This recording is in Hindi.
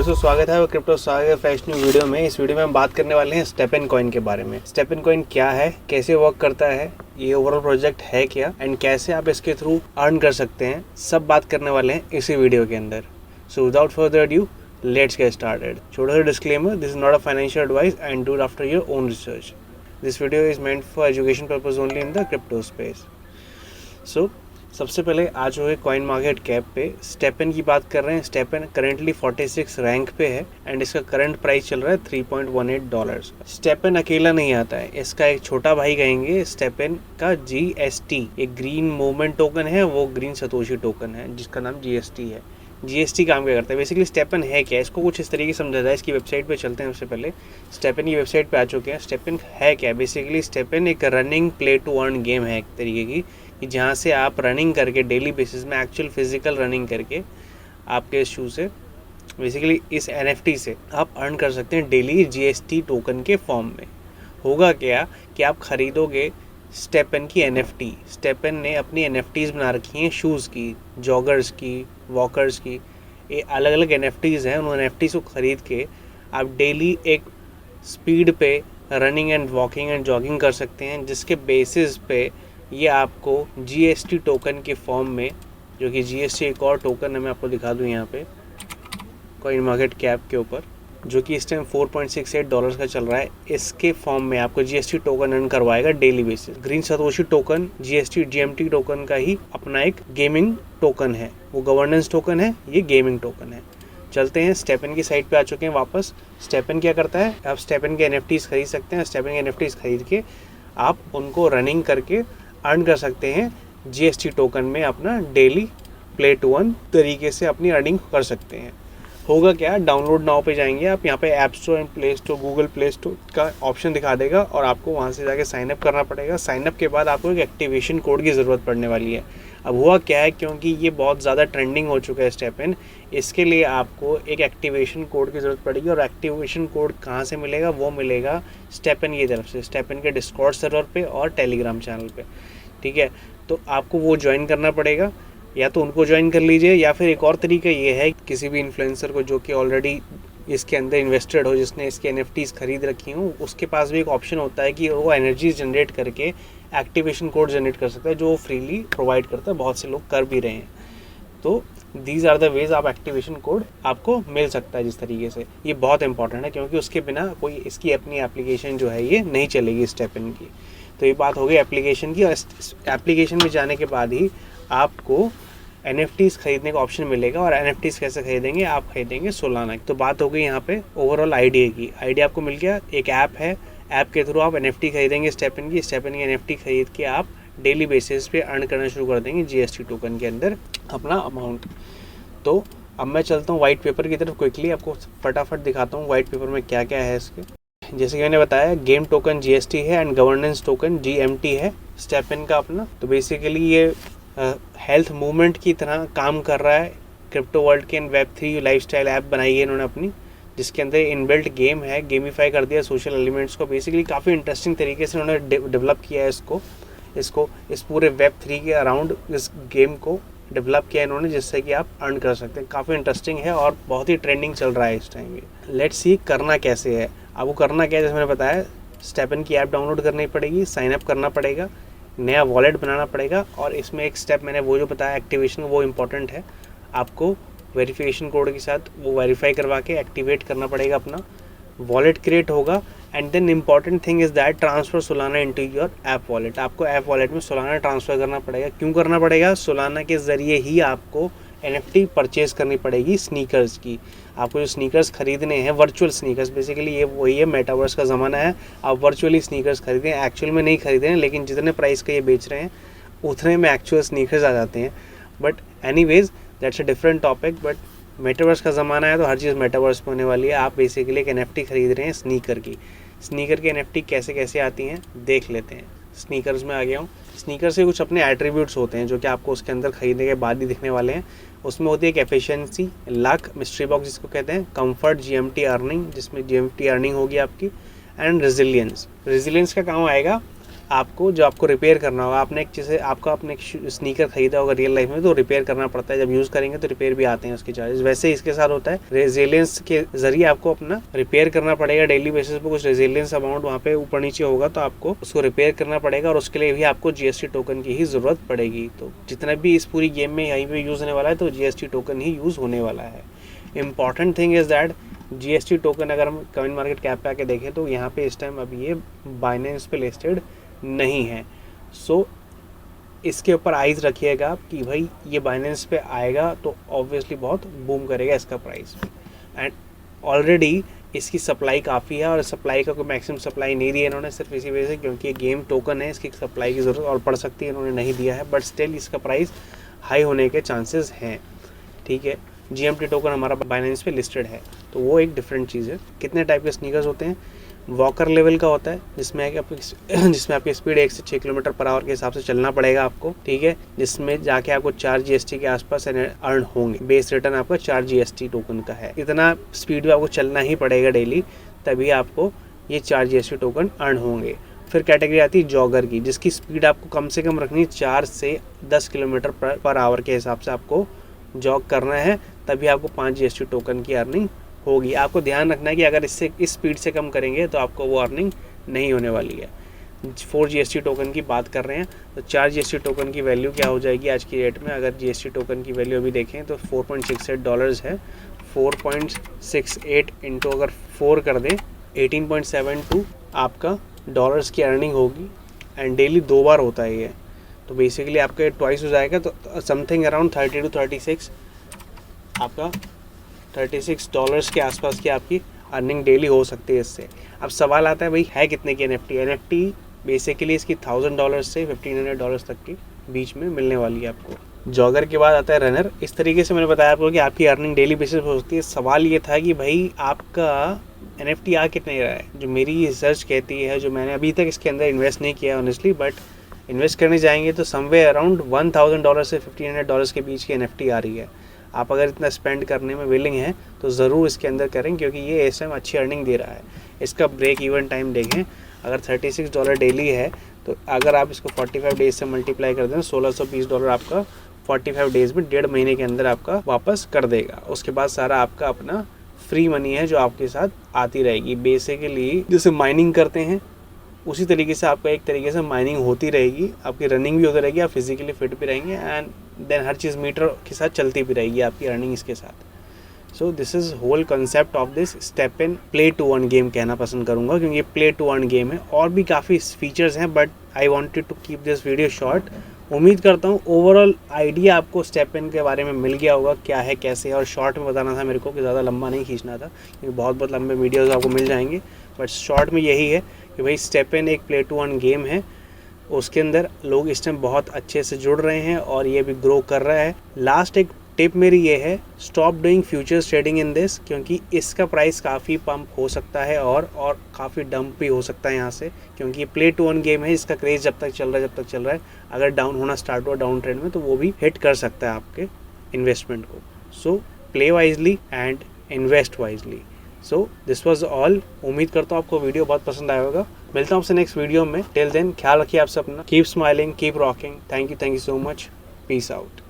दोस्तों स्वागत है क्रिप्टो सागर फ्रेश न्यू वीडियो में। इस वीडियो में हम बात करने वाले हैं स्टेपन कॉइन के बारे में। स्टेपन कॉइन क्या है, कैसे वर्क करता है, ये ओवरऑल प्रोजेक्ट है क्या एंड कैसे आप इसके थ्रू अर्न कर सकते हैं, सब बात करने वाले हैं इसी वीडियो के अंदर। So without further adieu let's get started. छोटा सा disclaimer, this is not a financial advice and do it after your own research. This video is meant for education purpose only in the crypto space. So सबसे पहले आज जो है कॉइन मार्केट कैप पे स्टेपन की बात कर रहे हैं। स्टेपन करेंटली 46 रैंक पे है एंड इसका करंट प्राइस चल रहा है $3.18। स्टेपन अकेला नहीं आता है, इसका एक छोटा भाई कहेंगे स्टेपन का GST, एक ग्रीन मूवमेंट टोकन है, वो ग्रीन सतोशी टोकन है जिसका नाम GST है। GST काम क्या करता है, बेसिकली स्टेपन है क्या, इसको कुछ इस तरीके से समझा जाए। इसकी वेबसाइट पे चलते हैं। सबसे पहले स्टेपन की वेबसाइट पे आ चुके हैं। स्टेपन है क्या, बेसिकली स्टेपन एक running play to earn game है एक तरीके की, कि जहाँ से आप रनिंग करके डेली बेसिस में एक्चुअल फिजिकल रनिंग करके आपके शू से बेसिकली इस NFT से आप अर्न कर सकते हैं डेली GST टोकन के फॉर्म में। होगा क्या कि आप खरीदोगे स्टेपन की NFT। स्टेपन ने अपनी NFTs बना रखी हैं शूज़ की, जॉगर्स की, वॉकर्स की, ये अलग अलग NFTs हैं। उन NFTs को ख़रीद के आप डेली एक स्पीड पे running and walking and jogging कर सकते हैं, जिसके बेसिस पे ये आपको GST टोकन के फॉर्म में, जो कि GST एक और टोकन है, मैं आपको दिखा दूँ यहाँ पे कॉइन मार्केट कैप के ऊपर, जो कि इस टाइम $4.68 का चल रहा है, इसके फॉर्म में आपको GST टोकन अर्न करवाएगा daily basis. Green Satoshi token GMT token का ही अपना एक गेमिंग टोकन है, वो गवर्नेंस टोकन है, ये गेमिंग टोकन है। चलते हैं स्टेपन की साइट पे आ चुके हैं वापस। स्टेपन क्या करता है, आप स्टेपन के NFTs खरीद सकते हैं। स्टेपन के NFTs खरीद के आप उनको रनिंग करके अर्न कर सकते हैं GST टोकन में, अपना डेली प्ले टू अर्न तरीके से अपनी अर्निंग कर सकते हैं। होगा क्या, डाउनलोड नाउ पे जाएंगे आप, यहाँ पे app store and play store, Google play store का ऑप्शन दिखा देगा और आपको वहाँ से जाके साइन अप करना पड़ेगा। साइन अप के बाद आपको एक एक्टिवेशन कोड की ज़रूरत पड़ने वाली है। अब हुआ क्या है, क्योंकि ये बहुत ज़्यादा ट्रेंडिंग हो चुका है स्टेपन, इसके लिए आपको एक एक्टिवेशन कोड की ज़रूरत पड़ेगी। और एक्टिवेशन कोड कहाँ से मिलेगा, वो मिलेगा स्टेपन की तरफ से, स्टेपन के डिस्कॉर्ड सर्वर पे और टेलीग्राम चैनल पे। ठीक है, तो आपको वो ज्वाइन करना पड़ेगा, या तो उनको ज्वाइन कर लीजिए, या फिर एक और तरीका ये है किसी भी इन्फ्लुएंसर को जो कि ऑलरेडी इसके अंदर इन्वेस्टेड हो, जिसने इसके NFTs खरीद रखी हो, उसके पास भी एक ऑप्शन होता है कि वो एनर्जी जनरेट करके एक्टिवेशन कोड जनरेट कर सकता है, जो वो फ्रीली प्रोवाइड करता है। बहुत से लोग कर भी रहे हैं। तो दीज आर द वेज आप एक्टिवेशन कोड आपको मिल सकता है जिस तरीके से। ये बहुत इंपॉर्टेंट है, क्योंकि उसके बिना कोई इसकी अपनी एप्लीकेशन जो है ये नहीं चलेगी स्टेपन की। तो ये बात हो गई एप्लीकेशन की, और एप्लीकेशन में जाने के बाद ही आपको NFTs खरीदने का ऑप्शन मिलेगा। और NFTs कैसे खरीदेंगे, आप खरीदेंगे सोलाना। तो बात हो गई यहाँ पे ओवरऑल आइडिया की। आइडिया आपको मिल गया, एक ऐप है, ऐप के थ्रू आप NFT खरीदेंगे स्टेपन की NFT खरीद के आप डेली बेसिस पे अर्न करना शुरू कर देंगे GST टोकन के अंदर अपना अमाउंट। तो अब मैं चलता हूँ वाइट पेपर की तरफ, क्विकली आपको फटाफट दिखाता हूँ वाइट पेपर में क्या क्या है इसके। जैसे कि मैंने बताया, गेम टोकन GST है एंड गवर्नेंस टोकन GMT है स्टेपन का अपना। तो बेसिकली ये हेल्थ मूवमेंट की तरह काम कर रहा है क्रिप्टो वर्ल्ड के। Web3 लाइफस्टाइल ऐप बनाई है इन्होंने अपनी, जिसके अंदर इनबिल्ट गेम है, गेमिफाई कर दिया सोशल एलिमेंट्स को। बेसिकली काफ़ी इंटरेस्टिंग तरीके से उन्होंने डेवलप किया है इसको इस पूरे Web3 के अराउंड इस गेम को डेवलप किया इन्होंने, जिससे कि आप अर्न कर सकते हैं। काफ़ी इंटरेस्टिंग है और बहुत ही ट्रेंडिंग चल रहा है इस टाइम ये। लेट्स सी करना कैसे है। आपको करना क्या है, जैसे मैंने बताया, स्टेपन की ऐप डाउनलोड करनी पड़ेगी, साइन अप करना पड़ेगा, नया वॉलेट बनाना पड़ेगा। और इसमें एक स्टेप मैंने वो जो बताया एक्टिवेशन, वो इम्पॉर्टेंट है। आपको वेरिफिकेशन कोड के साथ वो वेरीफाई करवा के एक्टिवेट करना पड़ेगा, अपना वॉलेट क्रिएट होगा। And then important thing is that transfer Solana into your app wallet. आपको ऐप वॉलेट में सोलाना ट्रांसफ़र करना पड़ेगा। क्यों करना पड़ेगा, सोलाना के ज़रिए ही आपको NFT परचेज़ करनी पड़ेगी स्नीकर्स की। आपको जो स्नीकर्स खरीदने हैं, वर्चुअल स्नीकर्स, बेसिकली ये वही है, मेटावर्स का ज़माना है। आप वर्चुअली स्नीकर्स खरीदें, एक्चुअल में नहीं खरीदें, लेकिन जितने प्राइस का ये बेच रहे हैं उतने में एक्चुअल स्नीकर्स आ जाते हैं। But anyways that's a different topic. But metaverse का ज़माना है, तो हर चीज़ मेटावर्स में होने वाली है। आप बेसिकली एक NFT खरीद रहे हैं स्नीकर की। स्नीकर की NFT कैसे कैसे आती हैं देख लेते हैं। स्नीकर्स में आ गया हूँ। स्नीकर से कुछ अपने एट्रीब्यूट्स होते हैं जो कि आपको उसके अंदर खरीदने के बाद ही दिखने वाले हैं। उसमें होती है एक एफिशिएंसी, लक, मिस्ट्री बॉक्स जिसको कहते हैं, कंफर्ट, GMT अर्निंग, जिसमें GMT अर्निंग होगी आपकी, एंड रेजिलियंस। रेजिलियंस का काम आएगा आपको जो आपको रिपेयर करना होगा, आपने एक चीज़ आपका अपने स्नीकर खरीदा होगा रियल लाइफ में तो रिपेयर करना पड़ता है, जब यूज़ करेंगे तो रिपेयर भी आते हैं उसके चार्जेस। वैसे ही इसके साथ होता है, रेजिलियंस के जरिए आपको अपना रिपेयर करना पड़ेगा डेली बेसिस पे। कुछ रेजिलियंस अमाउंट वहाँ पे ऊपर नीचे होगा तो आपको उसको रिपेयर करना पड़ेगा और उसके लिए भी आपको GST टोकन की ही ज़रूरत पड़ेगी। तो जितना भी इस पूरी गेम में यहीं पे यूज़ होने वाला है तो GST टोकन ही यूज़ होने वाला है। Important thing is that GST token अगर हम कॉइन मार्केट कैप पे आके देखें तो यहाँ पे इस टाइम अभी ये बाइनेंस पे लिस्टेड नहीं है। सो इसके ऊपर आइज़ रखिएगा आप कि भाई ये बाइनेंस पे आएगा तो ऑब्वियसली बहुत बूम करेगा इसका प्राइस। एंड ऑलरेडी इसकी सप्लाई काफ़ी है और सप्लाई का कोई मैक्सिमम सप्लाई नहीं दिया इन्होंने, सिर्फ इसी वजह से क्योंकि ये गेम टोकन है, इसकी सप्लाई की ज़रूरत और पड़ सकती है, इन्होंने नहीं दिया है। बट स्टिल इसका प्राइस हाई होने के चांसेस हैं। ठीक है, GMT टोकन हमारा बाइनेंस पे लिस्टेड है तो वो एक डिफरेंट चीज़ है। कितने टाइप के स्नीकर्स होते हैं? वॉकर लेवल का होता है जिसमें आपकी स्पीड 1 से 6 किलोमीटर पर आवर के हिसाब से चलना पड़ेगा आपको। ठीक है, जिसमें जाके आपको 4 GST के आसपास अर्न होंगे। बेस रिटर्न आपका 4 GST टोकन का है। इतना स्पीड में आपको चलना ही पड़ेगा डेली, तभी आपको ये 4 GST टोकन अर्न होंगे। फिर कैटेगरी आती है जॉगर की, जिसकी स्पीड आपको कम से कम रखनी 4 से 10 किलोमीटर पर आवर के हिसाब से आपको जॉग करना है, तभी आपको 5 GST टोकन की अर्निंग होगी। आपको ध्यान रखना है कि अगर इस स्पीड से कम करेंगे तो आपको वो अर्निंग नहीं होने वाली है। 4 GST टोकन की बात कर रहे हैं तो 4 GST टोकन की वैल्यू क्या हो जाएगी आज की डेट में? अगर GST टोकन की वैल्यू अभी देखें तो $4.68 है। 4.68 इंटू अगर 4 कर दें 18.72 आपका डॉलर्स की अर्निंग होगी। एंड डेली 2 बार होता है ये, तो बेसिकली आपका ट्वाइस हो जाएगा। तो समथिंग अराउंड 30 to 36 आपका $36 के आसपास की आपकी अर्निंग डेली हो सकती है इससे। अब सवाल आता है भाई है कितने की NFT बेसिकली इसकी $1000 से $1500 तक के बीच में मिलने वाली है आपको। जॉगर के बाद आता है रनर। इस तरीके से मैंने बताया आपको कि आपकी अर्निंग डेली बेसिस हो सकती है। सवाल ये था कि भाई आपका NFT आ कितने रहा है? जो मेरी रिसर्च कहती है, जो मैंने अभी तक इसके अंदर इन्वेस्ट नहीं किया ऑनेस्टली, बट इन्वेस्ट करने जाएंगे तो समवेयर अराउंड $1000 से $1500 के बीच की NFT आ रही है। आप अगर इतना स्पेंड करने में विलिंग हैं तो ज़रूर इसके अंदर करें, क्योंकि ये इस टाइम अच्छी अर्निंग दे रहा है। इसका ब्रेक इवन टाइम देखें, अगर $36 डेली है तो अगर आप इसको 45 डेज से मल्टीप्लाई कर दें $1620 आपका 45 डेज़ में 1.5 महीने के अंदर आपका वापस कर देगा। उसके बाद सारा आपका अपना फ्री मनी है जो आपके साथ आती रहेगी। बेसिकली जैसे माइनिंग करते हैं उसी तरीके से आपका एक तरीके से माइनिंग होती रहेगी, आपकी रनिंग भी होती रहेगी, आप फिजिकली फिट भी रहेंगे एंड देन हर चीज़ मीटर के साथ चलती भी रहेगी आपकी अर्निंग इसके साथ। So this is whole concept of this STEPN play to earn game कहना पसंद करूँगा, क्योंकि ये प्ले टू अर्न गेम है। और भी काफ़ी फीचर्स हैं but I wanted to keep this video short. उम्मीद करता हूँ ओवरऑल आइडिया आपको स्टेप इन के बारे में मिल गया होगा, क्या है कैसे है। और शॉर्ट में बताना था मेरे को कि ज़्यादा लंबा नहीं खींचना था, क्योंकि बहुत लंबे वीडियोज़ आपको मिल जाएंगे। बट शॉर्ट में यही है कि भाई स्टेप इन एक प्ले टू अर्न गेम है, उसके अंदर लोग इस टाइम बहुत अच्छे से जुड़ रहे हैं और ये भी ग्रो कर रहा है। लास्ट एक टिप मेरी ये है, stop doing futures trading in this, क्योंकि इसका प्राइस काफ़ी पंप हो सकता है और काफ़ी डंप भी हो सकता है यहाँ से, क्योंकि ये प्ले टू अर्न गेम है। इसका क्रेज़ जब तक चल रहा है अगर डाउन होना स्टार्ट हुआ डाउन ट्रेंड में तो वो भी हिट कर सकता है आपके इन्वेस्टमेंट को। So play wisely and invest wisely. So this was all. उम्मीद करता हूँ आपको वीडियो बहुत पसंद आया होगा। मिलता हूँ आपसे नेक्स्ट वीडियो में। टिल देन ख्याल रखिए आप सब अपना। Keep smiling, keep rocking. Thank you so much. Peace out.